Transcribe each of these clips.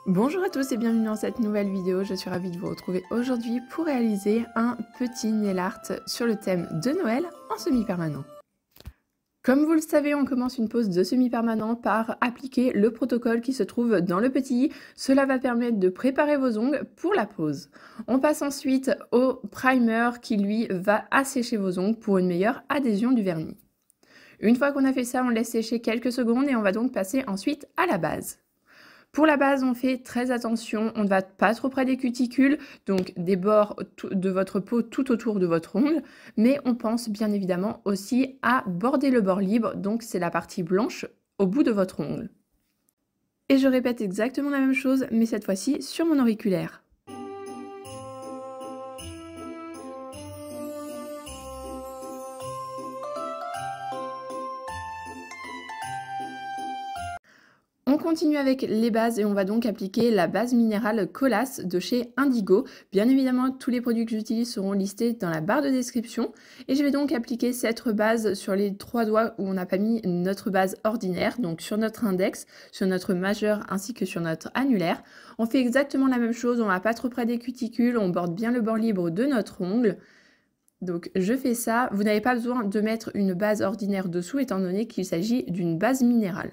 Bonjour à tous et bienvenue dans cette nouvelle vidéo. Je suis ravie de vous retrouver aujourd'hui pour réaliser un petit nail art sur le thème de Noël en semi-permanent. Comme vous le savez, on commence une pose de semi-permanent par appliquer le protocole qui se trouve dans le petit i. Cela va permettre de préparer vos ongles pour la pose. On passe ensuite au primer qui lui va assécher vos ongles pour une meilleure adhésion du vernis. Une fois qu'on a fait ça, on laisse sécher quelques secondes et on va donc passer ensuite à la base. Pour la base, on fait très attention, on ne va pas trop près des cuticules, donc des bords de votre peau tout autour de votre ongle, mais on pense bien évidemment aussi à border le bord libre, donc c'est la partie blanche au bout de votre ongle. Et je répète exactement la même chose, mais cette fois-ci sur mon auriculaire. On continue avec les bases et on va donc appliquer la base minérale Colas de chez Indigo. Bien évidemment, tous les produits que j'utilise seront listés dans la barre de description. Et je vais donc appliquer cette base sur les 3 doigts où on n'a pas mis notre base ordinaire, donc sur notre index, sur notre majeur ainsi que sur notre annulaire. On fait exactement la même chose, on ne va pas trop près des cuticules, on borde bien le bord libre de notre ongle. Donc je fais ça, vous n'avez pas besoin de mettre une base ordinaire dessous étant donné qu'il s'agit d'une base minérale.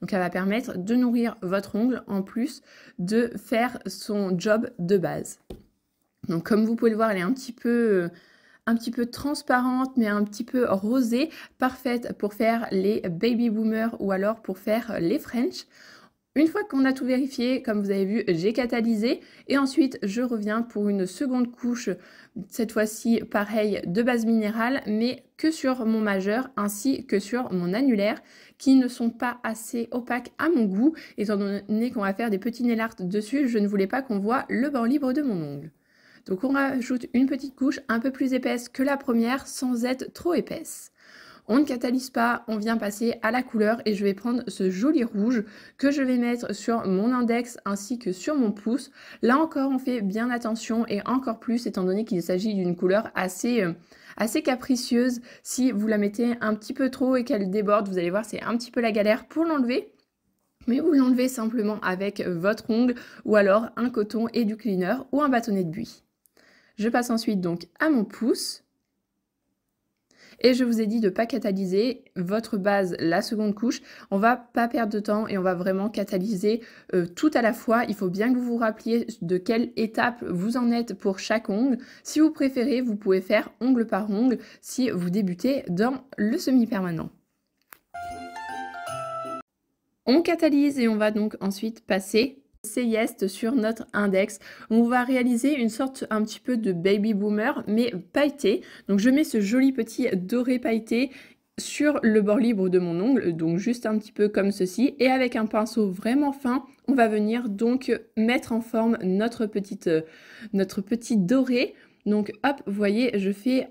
Donc elle va permettre de nourrir votre ongle en plus de faire son job de base. Donc comme vous pouvez le voir, elle est un petit peu transparente mais un petit peu rosée, parfaite pour faire les baby boomers ou alors pour faire les French. Une fois qu'on a tout vérifié, comme vous avez vu, j'ai catalysé et ensuite je reviens pour une seconde couche, cette fois-ci pareil de base minérale, mais que sur mon majeur ainsi que sur mon annulaire, qui ne sont pas assez opaques à mon goût, étant donné qu'on va faire des petits nail art dessus, je ne voulais pas qu'on voit le bord libre de mon ongle. Donc on rajoute une petite couche un peu plus épaisse que la première sans être trop épaisse. On ne catalyse pas, on vient passer à la couleur et je vais prendre ce joli rouge que je vais mettre sur mon index ainsi que sur mon pouce. Là encore, on fait bien attention et encore plus étant donné qu'il s'agit d'une couleur assez capricieuse. Si vous la mettez un petit peu trop et qu'elle déborde, vous allez voir, c'est un petit peu la galère pour l'enlever. Mais vous l'enlevez simplement avec votre ongle ou alors un coton et du cleaner ou un bâtonnet de buis. Je passe ensuite donc à mon pouce. Et je vous ai dit de ne pas catalyser votre base, la seconde couche. On ne va pas perdre de temps et on va vraiment catalyser tout à la fois. Il faut bien que vous vous rappeliez de quelle étape vous en êtes pour chaque ongle. Si vous préférez, vous pouvez faire ongle par ongle si vous débutez dans le semi-permanent. On catalyse et on va donc ensuite passer Sayest sur notre index. On va réaliser une sorte un petit peu de baby boomer mais pailleté. Donc je mets ce joli petit doré pailleté sur le bord libre de mon ongle, donc juste un petit peu comme ceci, et avec un pinceau vraiment fin, on va venir donc mettre en forme notre petit doré. Donc hop, vous voyez, je fais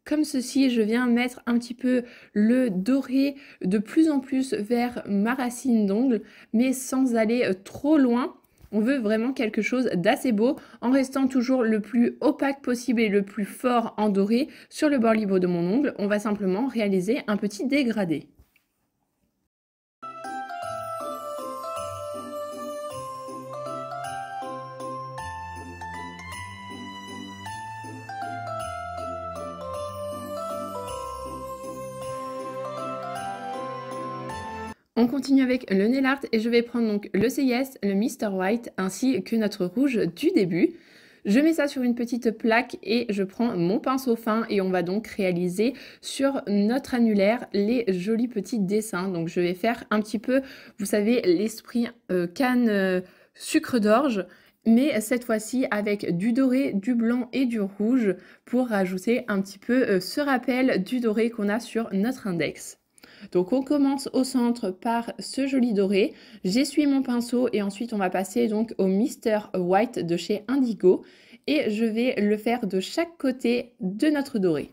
comme ceci, je viens mettre un petit peu le doré de plus en plus vers ma racine d'ongle, mais sans aller trop loin. On veut vraiment quelque chose d'assez beau, en restant toujours le plus opaque possible et le plus fort en doré sur le bord libre de mon ongle. On va simplement réaliser un petit dégradé. On continue avec le nail art et je vais prendre donc le Sayest, le Mr. White ainsi que notre rouge du début. Je mets ça sur une petite plaque et je prends mon pinceau fin et on va donc réaliser sur notre annulaire les jolis petits dessins. Donc je vais faire un petit peu, vous savez, l'esprit canne sucre d'orge, mais cette fois-ci avec du doré, du blanc et du rouge pour rajouter un petit peu ce rappel du doré qu'on a sur notre index. Donc on commence au centre par ce joli doré, j'essuie mon pinceau et ensuite on va passer donc au Mr. White de chez Indigo et je vais le faire de chaque côté de notre doré.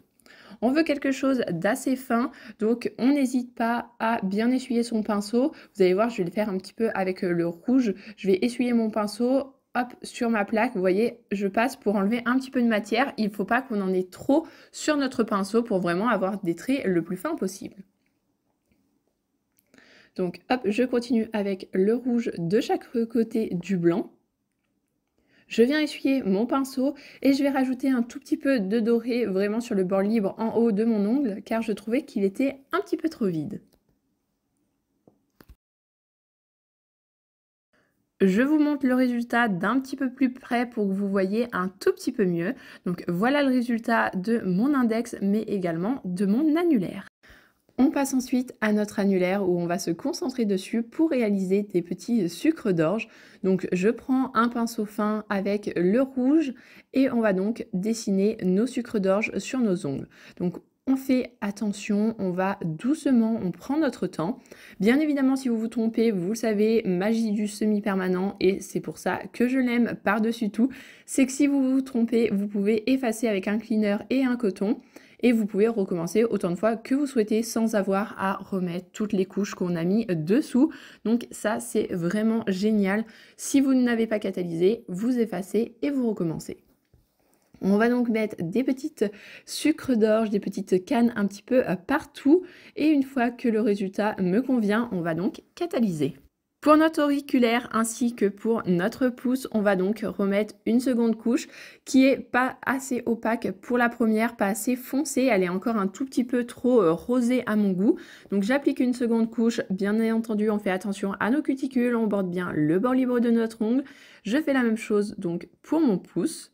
On veut quelque chose d'assez fin, donc on n'hésite pas à bien essuyer son pinceau. Vous allez voir, je vais le faire un petit peu avec le rouge. Je vais essuyer mon pinceau, hop, sur ma plaque. Vous voyez, je passe pour enlever un petit peu de matière. Il ne faut pas qu'on en ait trop sur notre pinceau pour vraiment avoir des traits le plus fins possible. Donc hop, je continue avec le rouge de chaque côté du blanc. Je viens essuyer mon pinceau et je vais rajouter un tout petit peu de doré vraiment sur le bord libre en haut de mon ongle car je trouvais qu'il était un petit peu trop vide. Je vous montre le résultat d'un petit peu plus près pour que vous voyez un tout petit peu mieux. Donc voilà le résultat de mon index mais également de mon annulaire. On passe ensuite à notre annulaire où on va se concentrer dessus pour réaliser des petits sucres d'orge. Donc je prends un pinceau fin avec le rouge et on va donc dessiner nos sucres d'orge sur nos ongles. Donc on fait attention, on va doucement, on prend notre temps. Bien évidemment, si vous vous trompez, vous le savez, magie du semi-permanent et c'est pour ça que je l'aime par-dessus tout. C'est que si vous vous trompez, vous pouvez effacer avec un cleaner et un coton. Et vous pouvez recommencer autant de fois que vous souhaitez sans avoir à remettre toutes les couches qu'on a mis dessous. Donc ça, c'est vraiment génial. Si vous n'avez pas catalysé, vous effacez et vous recommencez. On va donc mettre des petites sucres d'orge, des petites cannes un petit peu partout. Et une fois que le résultat me convient, on va donc catalyser. Pour notre auriculaire ainsi que pour notre pouce, on va donc remettre une seconde couche qui est pas assez opaque pour la première, pas assez foncée, elle est encore un tout petit peu trop rosée à mon goût. Donc j'applique une seconde couche, bien entendu on fait attention à nos cuticules, on borde bien le bord libre de notre ongle. Je fais la même chose donc pour mon pouce.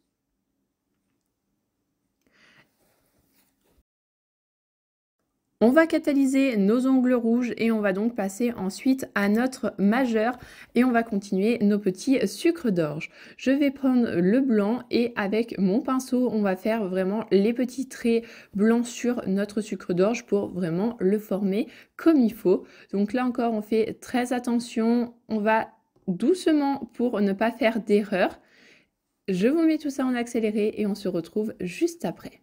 On va catalyser nos ongles rouges et on va donc passer ensuite à notre majeur et on va continuer nos petits sucres d'orge. Je vais prendre le blanc et avec mon pinceau, on va faire vraiment les petits traits blancs sur notre sucre d'orge pour vraiment le former comme il faut. Donc là encore, on fait très attention, on va doucement pour ne pas faire d'erreur. Je vous mets tout ça en accéléré et on se retrouve juste après.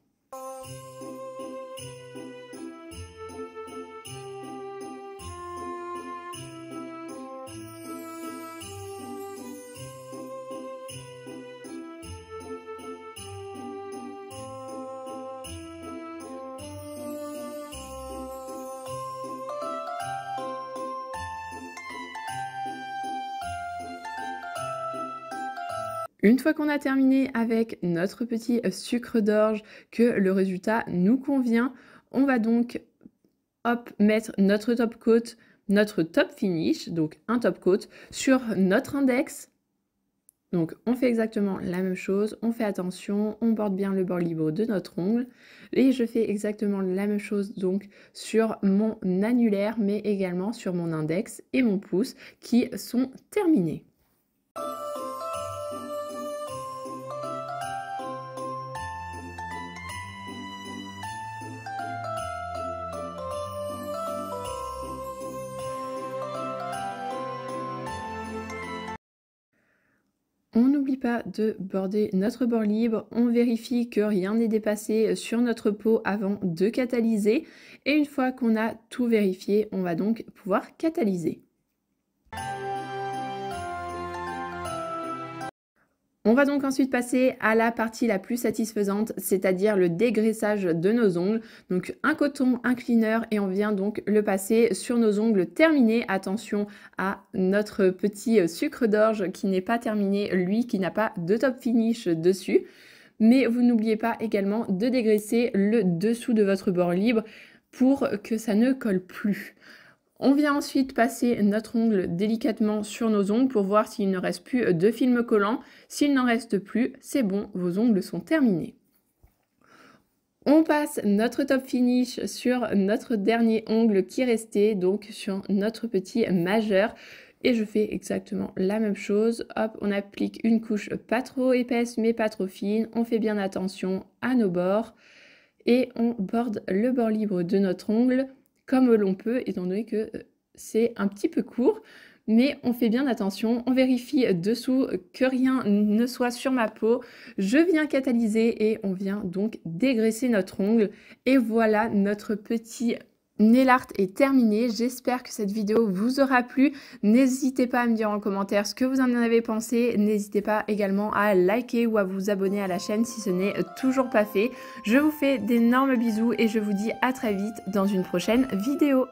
Une fois qu'on a terminé avec notre petit sucre d'orge, que le résultat nous convient, on va donc hop, mettre notre top coat, notre top finish, donc un top coat, sur notre index. Donc on fait exactement la même chose, on fait attention, on borde bien le bord libre de notre ongle. Et je fais exactement la même chose donc sur mon annulaire, mais également sur mon index et mon pouce qui sont terminés. On n'oublie pas de border notre bord libre, on vérifie que rien n'est dépassé sur notre peau avant de catalyser. Et une fois qu'on a tout vérifié, on va donc pouvoir catalyser. On va donc ensuite passer à la partie la plus satisfaisante, c'est-à-dire le dégraissage de nos ongles. Donc un coton, un cleaner et on vient donc le passer sur nos ongles terminés. Attention à notre petit sucre d'orge qui n'est pas terminé, lui qui n'a pas de top finish dessus. Mais vous n'oubliez pas également de dégraisser le dessous de votre bord libre pour que ça ne colle plus. On vient ensuite passer notre ongle délicatement sur nos ongles pour voir s'il ne reste plus de film collant. S'il n'en reste plus, c'est bon, vos ongles sont terminés. On passe notre top finish sur notre dernier ongle qui restait, donc sur notre petit majeur. Et je fais exactement la même chose. Hop, on applique une couche pas trop épaisse mais pas trop fine. On fait bien attention à nos bords. Et on borde le bord libre de notre ongle comme l'on peut, étant donné que c'est un petit peu court, mais on fait bien attention, on vérifie dessous que rien ne soit sur ma peau, je viens catalyser et on vient donc dégraisser notre ongle, et voilà, notre petit nail art est terminé. J'espère que cette vidéo vous aura plu. N'hésitez pas à me dire en commentaire ce que vous en avez pensé. N'hésitez pas également à liker ou à vous abonner à la chaîne si ce n'est toujours pas fait. Je vous fais d'énormes bisous et je vous dis à très vite dans une prochaine vidéo.